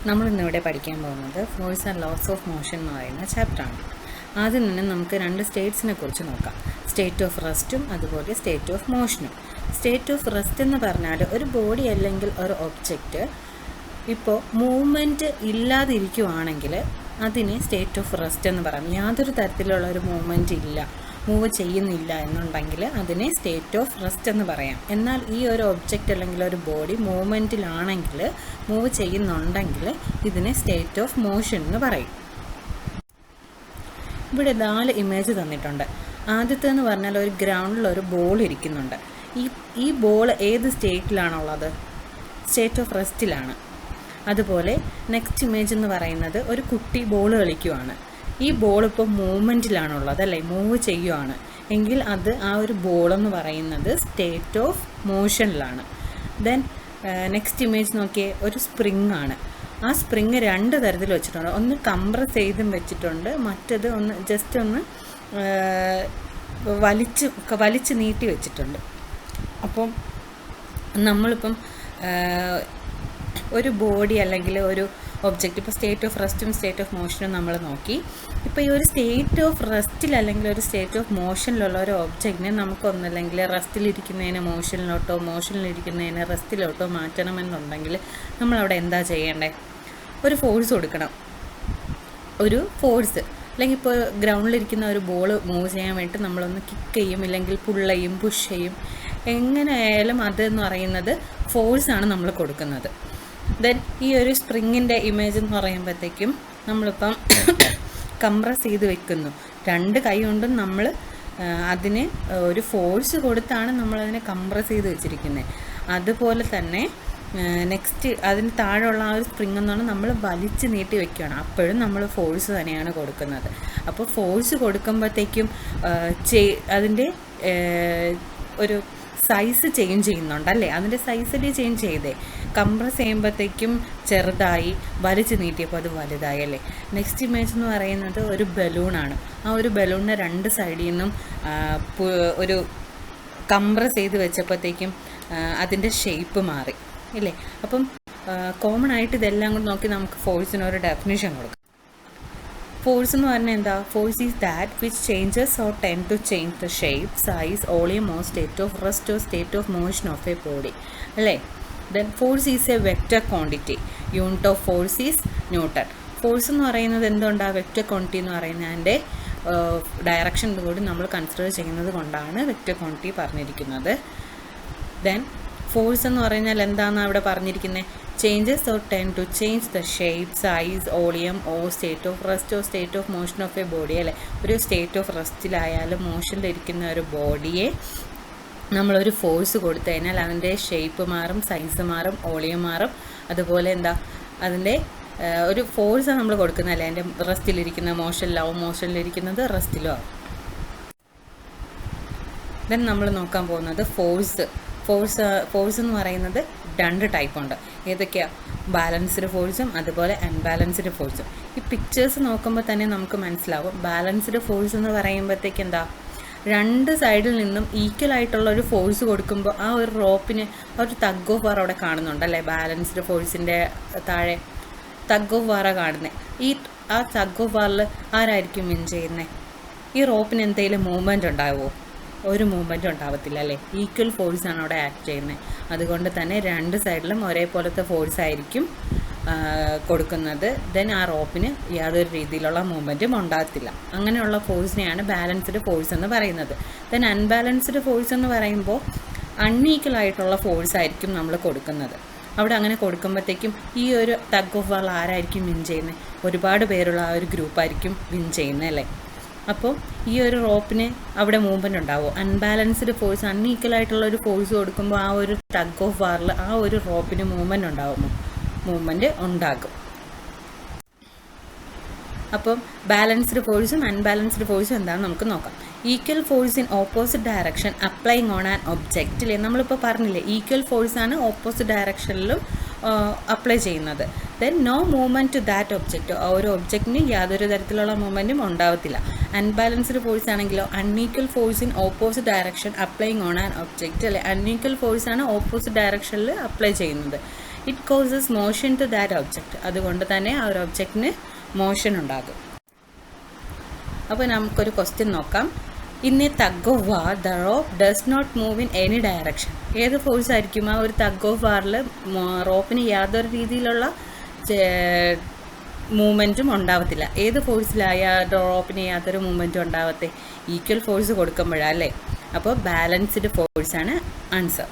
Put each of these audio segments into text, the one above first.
നമ്മളിന്നിവിടെ പഠിക്കാൻ പോകുന്നത് force and laws of motion എന്ന് പറയുന്ന ചാപ്റ്ററാണ്. ആദ്യം തന്നെ നമുക്ക് രണ്ട് സ്റ്റേറ്റ്സിനെ കുറിച്ച് നോക്കാം. സ്റ്റേറ്റ് ഓഫ് റെസ്റ്റും അതുപോലെ സ്റ്റേറ്റ് ഓഫ് മോഷനും. സ്റ്റേറ്റ് ഓഫ് റെസ്റ്റ് എന്ന് പറഞ്ഞാൽ ഒരു ബോഡി അല്ലെങ്കിൽ ഒരു ഒബ്ജക്റ്റ് ഇപ്പോൾ മൂവ്മെൻറ്റ് ഇല്ലാതിരിക്കുവാണെങ്കിൽ അതിനെ സ്റ്റേറ്റ് ഓഫ് റെസ്റ്റ് എന്ന് പറയും. യാതൊരു തരത്തിലുള്ള ഒരു മൂവ്മെൻറ്റ് ഇല്ല, മൂവ് ചെയ്യുന്നില്ല എന്നുണ്ടെങ്കിൽ അതിനെ സ്റ്റേറ്റ് ഓഫ് റെസ്റ്റ് എന്ന് പറയാം. എന്നാൽ ഈ ഒരു ഒബ്ജക്റ്റ് അല്ലെങ്കിൽ ഒരു ബോഡി മൂവ്മെൻറ്റിലാണെങ്കിൽ, മൂവ് ചെയ്യുന്നുണ്ടെങ്കിൽ ഇതിനെ സ്റ്റേറ്റ് ഓഫ് മോഷൻ എന്ന് പറയും. ഇവിടെ 4 ഇമേജ് തന്നിട്ടുണ്ട്. ആദ്യത്തേന്ന് പറഞ്ഞാൽ ഒരു ഗ്രൗണ്ടിൽ ഒരു ബോൾ ഇരിക്കുന്നുണ്ട്. ഈ ബോൾ ഏത് സ്റ്റേറ്റിലാണുള്ളത്? State of റെസ്റ്റിലാണ്. അതുപോലെ നെക്സ്റ്റ് ഇമേജ് എന്ന് പറയുന്നത് ഒരു കുട്ടി ബോൾ കളിക്കുവാണ്. ഈ ബോൾ ഇപ്പോൾ മൂവ്മെൻറ്റിലാണുള്ളത് അല്ലേ, മൂവ് ചെയ്യുവാണ് എങ്കിൽ അത് ആ ഒരു ബോളെന്ന് പറയുന്നത് സ്റ്റേറ്റ് ഓഫ് മോഷനിലാണ്. ദെൻ നെക്സ്റ്റ് ഇമേജ് നോക്കിയേ, ഒരു സ്പ്രിങ് ആണ്. ആ സ്പ്രിങ് 2 തരത്തിൽ വെച്ചിട്ടുണ്ട്. ഒന്ന് കംപ്രസ് ചെയ്തും വെച്ചിട്ടുണ്ട്, മറ്റത് ഒന്ന് ജസ്റ്റ് ഒന്ന് വലിച്ച് നീട്ടി വെച്ചിട്ടുണ്ട്. അപ്പം നമ്മളിപ്പം ഒരു ബോഡി അല്ലെങ്കിൽ ഒരു ഒബ്ജക്റ്റ് ഇപ്പോൾ സ്റ്റേറ്റ് ഓഫ് റെസ്റ്റും സ്റ്റേറ്റ് ഓഫ് മോഷനും നമ്മൾ നോക്കി. ഇപ്പോൾ ഈ ഒരു സ്റ്റേറ്റ് ഓഫ് റെസ്റ്റിൽ അല്ലെങ്കിൽ ഒരു സ്റ്റേറ്റ് ഓഫ് മോഷനിലുള്ള ഒരു ഒബ്ജക്റ്റിനെ നമുക്കൊന്നല്ലെങ്കിൽ റെസ്റ്റിലിരിക്കുന്നതിന് മോഷനിലോട്ടോ മോഷനിലിരിക്കുന്നതിന് റെസ്റ്റിലോട്ടോ മാറ്റണമെന്നുണ്ടെങ്കിൽ നമ്മളവിടെ എന്താ ചെയ്യേണ്ടത്? ഒരു ഫോഴ്സ് കൊടുക്കണം. ഒരു ഫോഴ്സ് അല്ലെങ്കിൽ ഇപ്പോൾ ഗ്രൗണ്ടിലിരിക്കുന്ന ഒരു ബോൾ മൂവ് ചെയ്യാൻ വേണ്ടിയിട്ട് നമ്മളൊന്ന് കിക്ക് ചെയ്യും, ഇല്ലെങ്കിൽ പുള്ളയും പുഷ് ചെയ്യും. എങ്ങനെയായാലും അതെന്ന് പറയുന്നത് ഫോഴ്സാണ് നമ്മൾ കൊടുക്കുന്നത്. ദെൻ ഈ ഒരു സ്പ്രിങ്ങിൻ്റെ ഇമേജ് എന്ന് പറയുമ്പോഴത്തേക്കും നമ്മളിപ്പം കംപ്രസ് ചെയ്ത് വെക്കുന്നു. 2 കൈ കൊണ്ടും നമ്മൾ അതിന് ഒരു ഫോഴ്സ് കൊടുത്താണ് നമ്മളതിനെ കംപ്രസ് ചെയ്ത് വെച്ചിരിക്കുന്നത്. അതുപോലെ തന്നെ നെക്സ്റ്റ് അതിന് താഴെയുള്ള ആ ഒരു സ്പ്രിങ് എന്നാണ് നമ്മൾ വലിച്ച് നീട്ടി വെക്കുകയാണ്. അപ്പോഴും നമ്മൾ ഫോഴ്സ് തന്നെയാണ് കൊടുക്കുന്നത്. അപ്പോൾ ഫോഴ്സ് കൊടുക്കുമ്പോഴത്തേക്കും അതിൻ്റെ ഒരു സൈസ് ചേഞ്ച് ചെയ്യുന്നുണ്ടല്ലേ, അതിൻ്റെ സൈസിൽ ചേഞ്ച് ചെയ്തേ. കംപ്രസ് ചെയ്യുമ്പോഴത്തേക്കും ചെറുതായി, വലിച്ചു നീട്ടിയപ്പോൾ അത് വലുതായി അല്ലേ. നെക്സ്റ്റ് ഇമേജ് എന്ന് പറയുന്നത് ഒരു ബലൂണാണ്. ആ ഒരു ബലൂണിൻ്റെ 2 സൈഡിൽ നിന്നും ഒരു കംപ്രസ് ചെയ്ത് വെച്ചപ്പോഴത്തേക്കും അതിൻ്റെ ഷേപ്പ് മാറി ഇല്ലേ. അപ്പം കോമൺ ആയിട്ട് ഇതെല്ലാം കൂടി നോക്കി നമുക്ക് ഫോഴ്സിന് ഒരു ഡെഫിനിഷൻ കൊടുക്കാം. ഫോഴ്സ് എന്ന് പറഞ്ഞാൽ എന്താ? Force is that which changes or tend to change the shape, size, volume or state of rest or state of motion of a body അല്ലേ. Then force is a vector quantity. Unit of force is newton. Force എന്ന് പറയുന്നത് എന്തുകൊണ്ടാണ്? Vector quantity എന്ന് പറയുന്നതിൻ്റെ direction കൂടി നമ്മൾ consider ചെയ്യുന്നത് കൊണ്ടാണ് വെക്റ്റർ ക്വാണ്ടിറ്റി പറഞ്ഞിരിക്കുന്നത്. ദെൻ ഫോഴ്സ് എന്ന് പറഞ്ഞാൽ എന്താണെന്ന് അവിടെ പറഞ്ഞിരിക്കുന്നത്? Changes or tend to change the shape, size, volume or state of rest or state of motion of a body അല്ലേ. ഒരു സ്റ്റേറ്റ് ഓഫ് റെസ്റ്റിലായാലും മോഷനിലിരിക്കുന്ന ഒരു ബോഡിയെ നമ്മളൊരു ഫോഴ്സ് കൊടുത്തു കഴിഞ്ഞാൽ അതിൻ്റെ ഷേപ്പ് മാറും, സൈസ് മാറും, വോളിയം മാറും. അതുപോലെ എന്താ അതിൻ്റെ ഒരു ഫോഴ്സാണ് നമ്മൾ കൊടുക്കുന്നതല്ലേ. അതിൻ്റെ റെസ്റ്റിലിരിക്കുന്ന മോഷനിലാവും, മോഷനിലിരിക്കുന്നത് റെസ്റ്റിലും ആവും. ദെൻ നമ്മൾ നോക്കാൻ പോകുന്നത് ഫോഴ്സ് എന്ന് പറയുന്നത് 2 ടൈപ്പ് ഉണ്ട്. ഏതൊക്കെയാണ്? ബാലൻസ്ഡ് ഫോഴ്സും അതുപോലെ അൺബാലൻസ്ഡ് ഫോഴ്സും. ഈ പിക്ചേഴ്സ് നോക്കുമ്പോൾ തന്നെ നമുക്ക് മനസ്സിലാവും. ബാലൻസ്ഡ് ഫോഴ്സ് എന്ന് പറയുമ്പോഴത്തേക്ക് എന്താ, 2 സൈഡിൽ നിന്നും ഈക്വൽ ആയിട്ടുള്ള ഒരു ഫോഴ്സ് കൊടുക്കുമ്പോൾ ആ ഒരു റോപ്പിന് ഒരു തഗ് ഓഫ് വാർ അവിടെ കാണുന്നുണ്ടല്ലേ. ബാലൻസ്ഡ് ഫോഴ്സിൻ്റെ താഴെ തഗ് ഓഫ് വാറാണ് കാണുന്നത്. ആ തഗ് ഓഫ് വാറിൽ ആരായിരിക്കും വിൻ ചെയ്യുന്നത്? ഈ റോപ്പിന് എന്തെങ്കിലും മൂവ്മെൻറ്റ് ഉണ്ടാവുമോ? ഒരു മൂവ്മെൻറ്റ് ഉണ്ടാവത്തില്ല അല്ലേ. ഈക്വൽ ഫോഴ്സാണ് അവിടെ ആക്ട് ചെയ്യുന്നത്. അതുകൊണ്ട് തന്നെ 2 സൈഡിലും ഒരേപോലത്തെ ഫോഴ്സ് ആയിരിക്കും കൊടുക്കുന്നത്. ദെൻ ആ റോപ്പിന് യാതൊരു രീതിയിലുള്ള മൂവ്മെൻറ്റും ഉണ്ടാകത്തില്ല. അങ്ങനെയുള്ള ഫോഴ്സിനെയാണ് ബാലൻസ്ഡ് ഫോഴ്സ് എന്ന് പറയുന്നത്. ദെൻ അൺബാലൻസ്ഡ് ഫോഴ്സ് എന്ന് പറയുമ്പോൾ അൺഈക്വൽ ആയിട്ടുള്ള ഫോഴ്സ് ആയിരിക്കും നമ്മൾ കൊടുക്കുന്നത്. അവിടെ അങ്ങനെ കൊടുക്കുമ്പോഴത്തേക്കും ഈ ഒരു ടഗ് ഓഫ് വാർ ആരായിരിക്കും വിൻ ചെയ്യുന്നത്? ഒരുപാട് പേരുള്ള ആ ഒരു ഗ്രൂപ്പായിരിക്കും വിൻ ചെയ്യുന്നത് അല്ലേ. അപ്പോൾ ഈ ഒരു റോപ്പിന് അവിടെ മൂവ്മെൻറ്റ് ഉണ്ടാവും. അൺബാലൻസ്ഡ് ഫോഴ്സ്, അൺഈക്വൽ ആയിട്ടുള്ള ഒരു ഫോഴ്സ് കൊടുക്കുമ്പോൾ ആ ഒരു ടഗ് ഓഫ് വാറിൽ ആ ഒരു റോപ്പിന് മൂവ്മെൻറ്റ് ഉണ്ടാകുമോ? മൂവ്മെൻറ്റ് ഉണ്ടാകും. അപ്പം ബാലൻസ്ഡ് ഫോഴ്സും അൺബാലൻസ്ഡ് ഫോഴ്സും എന്താണെന്ന് നമുക്ക് നോക്കാം. Equal force in opposite direction applying on an object അല്ലേ. നമ്മളിപ്പോൾ പറഞ്ഞില്ലേ, ഈക്വൽ ഫോഴ്സാണ് ഓപ്പോസിറ്റ് ഡയറക്ഷനിലും അപ്ലൈ ചെയ്യുന്നത്. Then no movement to that object. ആ ഒരു ഒബ്ജക്റ്റിന് യാതൊരു തരത്തിലുള്ള മൂവ്മെൻറ്റും ഉണ്ടാവത്തില്ല. അൺബാലൻസ്ഡ് ഫോഴ്സ് ആണെങ്കിലോ unequal force in opposite direction applying on an object അല്ലേ. അൺഈക്വൽ ഫോഴ്സാണ് ഓപ്പോസിറ്റ് ഡയറക്ഷനിൽ അപ്ലൈ ചെയ്യുന്നത്. It causes motion to that object. അതുകൊണ്ട് തന്നെ ആ ഒരു ഒബ്ജക്റ്റിന് മോഷൻ ഉണ്ടാകും. അപ്പോൾ നമുക്കൊരു ക്വസ്റ്റ്യൻ നോക്കാം. In a tug of war the rope does not move in any direction. ഏത് ഫോഴ്സ് ആയിരിക്കും ആ ഒരു തഗ് ഓഫ് വാറിൽ റോപ്പിന് യാതൊരു രീതിയിലുള്ള മൂവ്മെൻറ്റും ഉണ്ടാവത്തില്ല? ഏത് ഫോഴ്സിലായ റോപ്പിന് യാതൊരു മൂവ്മെൻറ്റും ഉണ്ടാവത്തെ? ഈക്വൽ ഫോഴ്സ് കൊടുക്കുമ്പോഴല്ലേ. അപ്പോൾ ബാലൻസ്ഡ് ഫോഴ്സാണ് answer.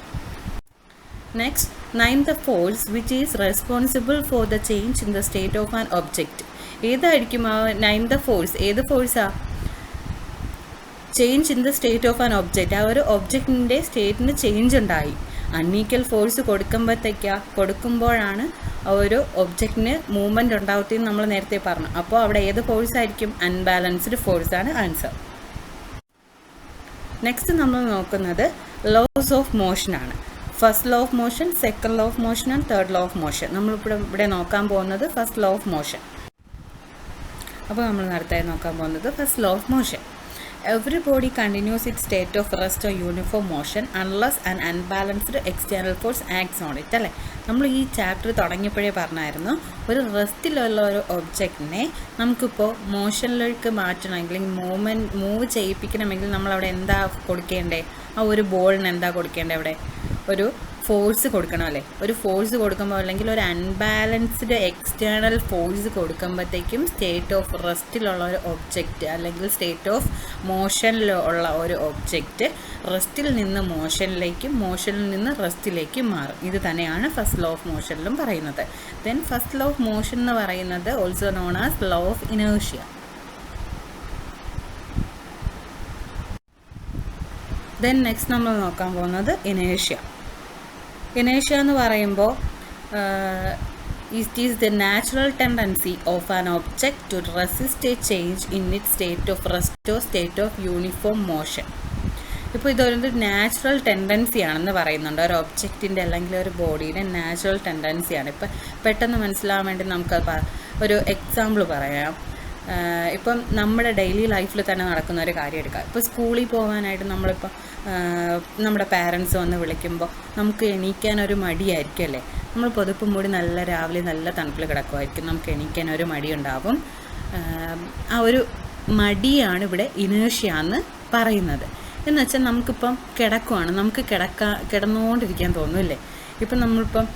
Next, name the force which is responsible for the change in the state of an object. ഏതായിരിക്കും ആ നൈം ദ ഫോഴ്സ്? ഏത് ഫോഴ്സാ? Change in the state of an object. ആ ഒരു ഒബ്ജക്റ്റിൻ്റെ സ്റ്റേറ്റിന് ചേഞ്ച് ഉണ്ടായി. അൺഈക്വൽ ഫോഴ്സ് കൊടുക്കുമ്പോഴാണ് ആ ഒരു ഒബ്ജക്റ്റിന് മൂവ്മെൻറ്റ് ഉണ്ടാവത്തെന്ന് നമ്മൾ നേരത്തെ പറഞ്ഞു. അപ്പോൾ അവിടെ ഏത് ഫോഴ്സ് ആയിരിക്കും? Unbalanced ഫോഴ്സാണ് answer. നെക്സ്റ്റ് നമ്മൾ നോക്കുന്നത് ലോസ് ഓഫ് മോഷനാണ്. First law of motion, second law of motion and third law of motion. നമ്മളിവിടെ നോക്കാൻ പോകുന്നത് ഫസ്റ്റ് ലോ ഓഫ് മോഷൻ. അപ്പോൾ നമ്മൾ അടുത്തായി നോക്കാൻ പോകുന്നത് first law of motion. Every body continues its state of rest or uniform motion unless an unbalanced external force acts on it. അല്ലേ, നമ്മൾ ഈ ചാപ്റ്റർ തുടങ്ങിയപ്പോഴേ പറഞ്ഞായിരുന്നു, ഒരു റെസ്റ്റിലുള്ള ഒരു ഒബ്ജക്റ്റിനെ നമുക്കിപ്പോൾ മോഷനിലേക്ക് മാറ്റണമെങ്കിൽ മൂവ് ചെയ്യിപ്പിക്കണമെങ്കിൽ നമ്മളവിടെ എന്താ കൊടുക്കേണ്ടേ? ആ ഒരു ബോളിന് എന്താ കൊടുക്കേണ്ടത്? അവിടെ ഒരു ഫോഴ്സ് കൊടുക്കണം അല്ലേ. ഒരു ഫോഴ്സ് കൊടുക്കുമ്പോൾ അല്ലെങ്കിൽ ഒരു അൺബാലൻസ്ഡ് എക്സ്റ്റേണൽ ഫോഴ്സ് കൊടുക്കുമ്പോഴത്തേക്കും സ്റ്റേറ്റ് ഓഫ് റെസ്റ്റിലുള്ള ഒരു ഒബ്ജക്റ്റ് അല്ലെങ്കിൽ സ്റ്റേറ്റ് ഓഫ് മോഷനിലുള്ള ഒരു ഒബ്ജക്റ്റ് റെസ്റ്റിൽ നിന്ന് മോഷനിലേക്കും മോഷനിൽ നിന്ന് റെസ്റ്റിലേക്കും മാറും. ഇത് തന്നെയാണ് ഫസ്റ്റ് ലോ ഓഫ് മോഷനിലും പറയുന്നത്. Then first law of motion എന്ന് പറയുന്നത് also known as law of inertia. Then next നമ്മൾ നോക്കാൻ പോകുന്നത് ഇനേർഷ്യ. ഇനേർഷ്യ എന്ന് പറയുമ്പോൾ it is the natural tendency of an object to resist a change in it state of rest or state of uniform motion. ഇപ്പോൾ ഇതൊരു natural tendency ആണെന്ന് പറയുന്നുണ്ട്. ഒരു ഒബ്ജക്റ്റിൻ്റെ അല്ലെങ്കിൽ ഒരു ബോഡിയുടെ നാച്ചുറൽ ടെൻഡൻസിയാണ്. ഇപ്പം പെട്ടെന്ന് മനസ്സിലാവാൻ വേണ്ടി നമുക്ക് ഒരു എക്സാമ്പിൾ പറയാം. ഇപ്പം നമ്മുടെ ഡെയിലി ലൈഫിൽ തന്നെ നടക്കുന്ന ഒരു കാര്യം എടുക്കാം. ഇപ്പോൾ സ്കൂളിൽ പോകാനായിട്ട് നമ്മളിപ്പോൾ നമ്മുടെ പാരൻസ് വന്ന് വിളിക്കുമ്പോൾ നമുക്ക് എണീക്കാനൊരു മടിയായിരിക്കും അല്ലേ. നമ്മൾ പുതപ്പ് മൂടി നല്ല രാവിലെ നല്ല തണുപ്പിൽ കിടക്കുമായിരിക്കും, നമുക്ക് എണീക്കാനൊരു മടി ഉണ്ടാവും. ആ ഒരു മടിയാണ് ഇവിടെ ഇനേർഷ്യ എന്ന് പറയുന്നത്. എന്ന് വെച്ചാൽ നമുക്കിപ്പം കിടക്കുവാണ്, നമുക്ക് കിടന്നുകൊണ്ടിരിക്കാൻ തോന്നുമല്ലേ. ഇപ്പം നമ്മളിപ്പം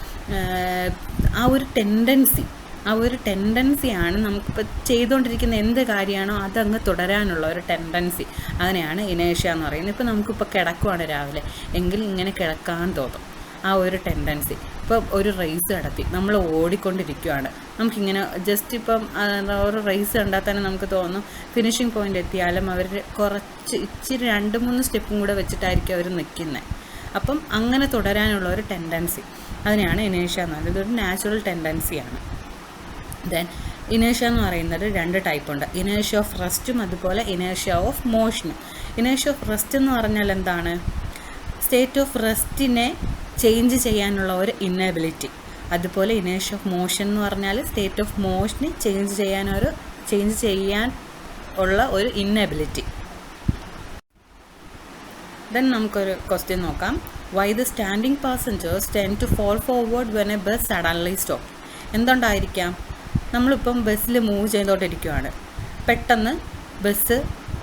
ആ ഒരു ടെൻഡൻസിയാണ് നമുക്കിപ്പോൾ ചെയ്തുകൊണ്ടിരിക്കുന്ന എന്ത് കാര്യമാണോ അതങ്ങ് തുടരാനുള്ള ഒരു ടെൻഡൻസി. അതിനെയാണ് ഇനേർഷ്യ എന്ന് പറയുന്നത്. ഇപ്പോൾ നമുക്കിപ്പോൾ കിടക്കുവാണ് രാവിലെ എങ്കിൽ ഇങ്ങനെ കിടക്കാൻ തോന്നും. ആ ഒരു ടെൻഡൻസി. ഇപ്പോൾ ഒരു റേസ് നടത്തി നമ്മൾ ഓടിക്കൊണ്ടിരിക്കുകയാണ്, നമുക്കിങ്ങനെ ജസ്റ്റ് ഇപ്പം ഒരു റേസ് കണ്ടാൽ തന്നെ നമുക്ക് തോന്നും ഫിനിഷിംഗ് പോയിൻ്റ് എത്തിയാലും അവർ ഇച്ചിരി 2-3 സ്റ്റെപ്പും കൂടെ വെച്ചിട്ടായിരിക്കും അവർ നിൽക്കുന്നത്. അപ്പം അങ്ങനെ തുടരാനുള്ള ഒരു ടെൻഡൻസി, അതിനെയാണ് ഇനേർഷ്യ എന്ന് പറയുന്നത്. ഇതൊരു നാച്ചുറൽ ടെൻഡൻസിയാണ്. ദെൻ ഇനേർഷ്യ എന്ന് പറയുന്നത് 2 ടൈപ്പ് ഉണ്ട്. ഇനേർഷ്യ ഓഫ് റെസ്റ്റും അതുപോലെ ഇനേർഷ്യ ഓഫ് മോഷനും. ഇനേർഷ്യ ഓഫ് റെസ്റ്റ് എന്ന് പറഞ്ഞാൽ എന്താണ്? സ്റ്റേറ്റ് ഓഫ് റെസ്റ്റിനെ ചേഞ്ച് ചെയ്യാനുള്ള ഒരു ഇന്നബിലിറ്റി. അതുപോലെ ഇനേർഷ്യ ഓഫ് മോഷൻ എന്ന് പറഞ്ഞാൽ സ്റ്റേറ്റ് ഓഫ് മോഷനെ ചേഞ്ച് ചെയ്യാൻ ഉള്ള ഒരു ഇന്നബിലിറ്റി. ദെൻ നമുക്കൊരു ക്വസ്റ്റ്യൻ നോക്കാം. Why the standing passengers tend to fall forward when a bus suddenly stop. എന്തുകൊണ്ടായിരിക്കാം? നമ്മളിപ്പം ബസ്സിൽ മൂവ് ചെയ്തുകൊണ്ടിരിക്കുകയാണ്, പെട്ടെന്ന് ബസ്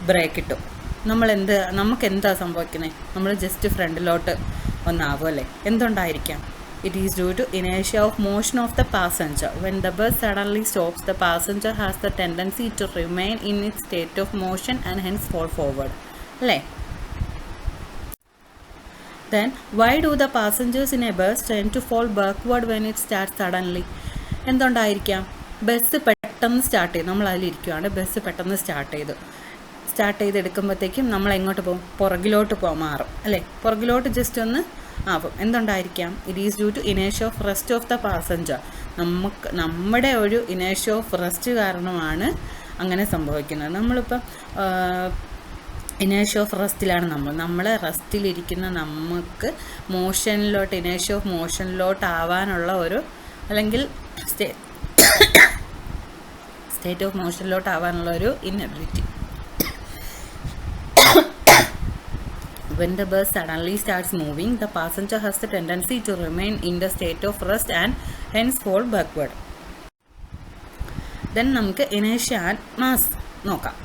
ബ്രേക്ക് ഇട്ടു. നമുക്ക് എന്താ സംഭവിക്കുന്നത്? നമ്മൾ ജസ്റ്റ് ഫ്രണ്ടിലോട്ട് ഒന്നാവും അല്ലേ. എന്തുകൊണ്ടായിരിക്കാം? It is due to inertia of motion of the passenger. When the bus suddenly stops the passenger has the tendency to remain in it state of motion and hence fall forward അല്ലേ. Then why do the passengers in a bus tend to fall backward when it starts suddenly? എന്തുകൊണ്ടായിരിക്കാം? Bus പെട്ടെന്ന് start ചെയ്തു, നമ്മൾ അതിലിരിക്കുകയാണ്, bus പെട്ടെന്ന് start ചെയ്തെടുക്കുമ്പോഴത്തേക്കും നമ്മൾ എങ്ങോട്ട് പോകും? പുറകിലോട്ട് മാറും അല്ലേ. പുറകിലോട്ട് ജസ്റ്റ് ഒന്ന് ആവും. എന്തുകൊണ്ടായിരിക്കാം? It is due to inertia of rest of the passenger. നമ്മുടെ ഒരു ഇനേർഷ്യ ഓഫ് റെസ്റ്റ് കാരണമാണ് അങ്ങനെ സംഭവിക്കുന്നത്. നമ്മളിപ്പം ഇനേർഷ്യ ഓഫ് റെസ്റ്റിലാണ് നമ്മൾ റെസ്റ്റിലിരിക്കുന്ന നമുക്ക് മോഷനിലോട്ട് ഇനേർഷ്യ ഓഫ് മോഷനിലോട്ട് ആവാനുള്ള ഒരു അല്ലെങ്കിൽ സ്റ്റേറ്റ് ഓഫ് മോഷനിലോട്ട് ആവാനുള്ള ഒരു inability. When the bus suddenly starts moving, the passenger has the tendency to remain in the state of rest and hence fall backward. Then നമുക്ക് inertia and mass നോക്കാം.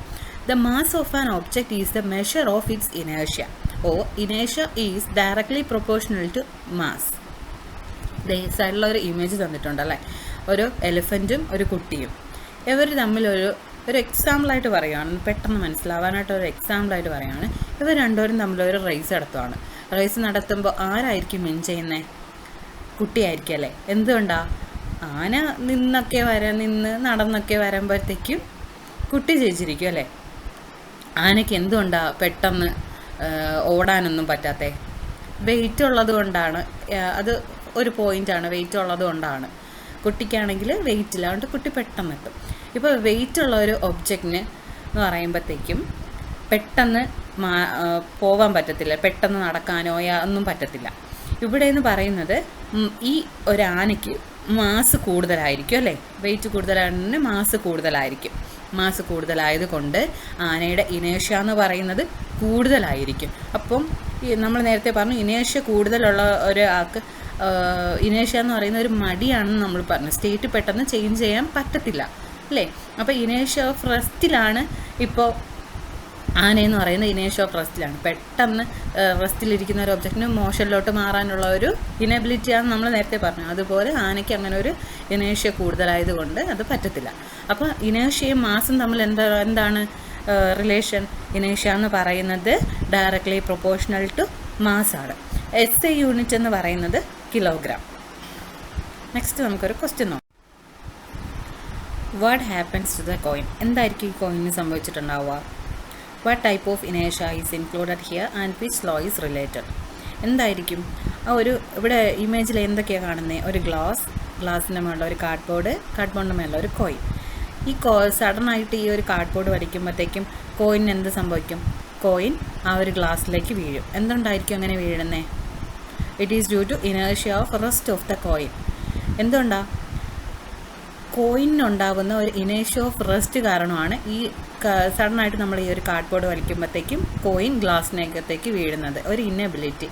The mass of an object is the measure of its inertia, or inertia is directly proportional to mass. സൈഡിലൊരു image തന്നിട്ടുണ്ടല്ലേ, ഒരു എലിഫൻറ്റും ഒരു കുട്ടിയും. ഇവർ തമ്മിലൊരു എക്സാമ്പിളായിട്ട് പറയുകയാണ്, പെട്ടെന്ന് മനസ്സിലാവാനായിട്ട് ഒരു എക്സാമ്പിളായിട്ട് പറയുകയാണ്. ഇവർ രണ്ടുപേരും തമ്മിലൊരു റേസ് നടത്തുവാണ്. റേസ് നടത്തുമ്പോൾ ആരായിരിക്കും വിൻ ചെയ്യുന്നത്? കുട്ടിയായിരിക്കും അല്ലേ. എന്തുകൊണ്ടാണ്? ആന നിന്ന് നടന്നൊക്കെ വരുമ്പോഴത്തേക്കും കുട്ടി ജയിച്ചിരിക്കും അല്ലേ. ആനയ്ക്ക് എന്തുകൊണ്ടാണ് പെട്ടെന്ന് ഓടാനൊന്നും പറ്റാത്തേ? വെയിറ്റ് ഉള്ളത് കൊണ്ടാണ്. അത് ഒരു പോയിൻ്റാണ്, വെയിറ്റ് ഉള്ളത് കൊണ്ടാണ്. കുട്ടിക്കാണെങ്കിൽ വെയിറ്റ് ഇല്ല, അതുകൊണ്ട് കുട്ടി പെട്ടെന്ന് എത്തും. ഇപ്പോൾ വെയിറ്റ് ഉള്ള ഒരു ഒബ്ജക്റ്റിന് എന്ന് പറയുമ്പോഴത്തേക്കും പെട്ടെന്ന് പോകാൻ പറ്റത്തില്ല, പെട്ടെന്ന് നടക്കാനോ ഒന്നും പറ്റത്തില്ല. ഇവിടെ എന്ന് പറയുന്നത് ഈ ഒരു ആനയ്ക്ക് മാസ് കൂടുതലായിരിക്കും അല്ലേ. വെയിറ്റ് കൂടുതലാണെങ്കിൽ മാസ് കൂടുതലായിരിക്കും. മാസ് കൂടുതലായത് കൊണ്ട് ആനയുടെ ഇനേഷ്യ എന്ന് പറയുന്നത് കൂടുതലായിരിക്കും. അപ്പം നമ്മൾ നേരത്തെ പറഞ്ഞു, ഇനേഷ്യ കൂടുതലുള്ള ഒരാൾക്ക് ഇനേഷ്യ എന്ന് പറയുന്ന ഒരു മടിയാണെന്ന് നമ്മൾ പറഞ്ഞു. സ്റ്റേറ്റ് പെട്ടെന്ന് ചേഞ്ച് ചെയ്യാൻ പറ്റത്തില്ല അല്ലേ. അപ്പോൾ ഇനേഷ്യ ഓഫ് റെസ്റ്റിലാണ് ഇപ്പോൾ ആനയെന്ന് പറയുന്നത്. ഇനേഷ്യ ഓഫ് റെസ്റ്റിലാണ്. പെട്ടെന്ന് റെസ്റ്റിലിരിക്കുന്ന ഒരു ഒബ്ജക്റ്റിന് മോഷനിലോട്ട് മാറാനുള്ള ഒരു ഇനബിലിറ്റിയാണെന്ന് നമ്മൾ നേരത്തെ പറഞ്ഞു. അതുപോലെ ആനയ്ക്ക് അങ്ങനെ ഒരു ഇനേഷ്യ കൂടുതലായതുകൊണ്ട് അത് പറ്റത്തില്ല. അപ്പോൾ ഇനേഷ്യയും മാസും തമ്മിൽ എന്താണ് റിലേഷൻ? ഇനേഷ്യ എന്ന് പറയുന്നത് ഡയറക്ട്ലി പ്രൊപ്പോർഷണൽ ടു മാസ് ആണ്. SI യൂണിറ്റ് എന്ന് പറയുന്നത് കിലോഗ്രാം. നെക്സ്റ്റ് നമുക്കൊരു ക്വസ്റ്റ്യൻ നോക്കാം. What happens to the coin? എന്തായിരിക്കും ഈ കോയിന് സംഭവിച്ചിട്ടുണ്ടാവുക? വാട്ട് ടൈപ്പ് ഓഫ് ഇനേഷ്യ is included here and which law is related? എന്തായിരിക്കും ഇവിടെ ഇമേജിൽ എന്തൊക്കെയാണ് കാണുന്നത്? ഒരു ഗ്ലാസിൻ്റെ മേലുള്ള ഒരു കാർഡ്ബോർഡിൻ്റെ മേലുള്ള ഒരു കോയിൻ. ഈ സഡനായിട്ട് ഈ ഒരു കാർഡ്ബോർഡ് വലിക്കുമ്പോഴത്തേക്കും കോയിന് എന്ത് സംഭവിക്കും? കോയിൻ ആ ഒരു ഗ്ലാസ്സിലേക്ക് വീഴും. എന്തുകൊണ്ടായിരിക്കും അങ്ങനെ വീഴുന്നത്? ഇറ്റ് ഈസ് ഡ്യൂ ടു ഇനേഷ്യ of rest of the coin. എന്തുകൊണ്ടാണ്? കോയിനുണ്ടാകുന്ന ഒരു ഇനേഷ്യ ഓഫ് റെസ്റ്റ് കാരണമാണ് ഈ സഡനായിട്ട് നമ്മൾ ഈ ഒരു കാർഡ്ബോർഡ് വലിക്കുമ്പോഴത്തേക്കും കോയിൻ ഗ്ലാസ്സിനകത്തേക്ക് വീഴുന്നത്. ഒരു ഇന്നബിലിറ്റി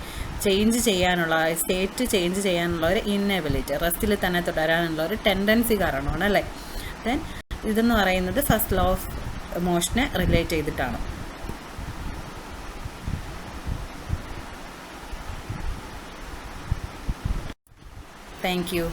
ചേഞ്ച് ചെയ്യാനുള്ള, സ്റ്റേറ്റ് ചേഞ്ച് ചെയ്യാനുള്ള ഒരു ഇന്നബിലിറ്റി, റെസ്റ്റിൽ തന്നെ തുടരാനുള്ള ഒരു ടെൻഡൻസി കാരണമാണ് അല്ലേ. ദെൻ ഇതെന്ന് പറയുന്നത് ഫസ്റ്റ് ലോ ഓഫ് മോഷനെ റിലേറ്റ് ചെയ്തിട്ടാണ്. Thank you.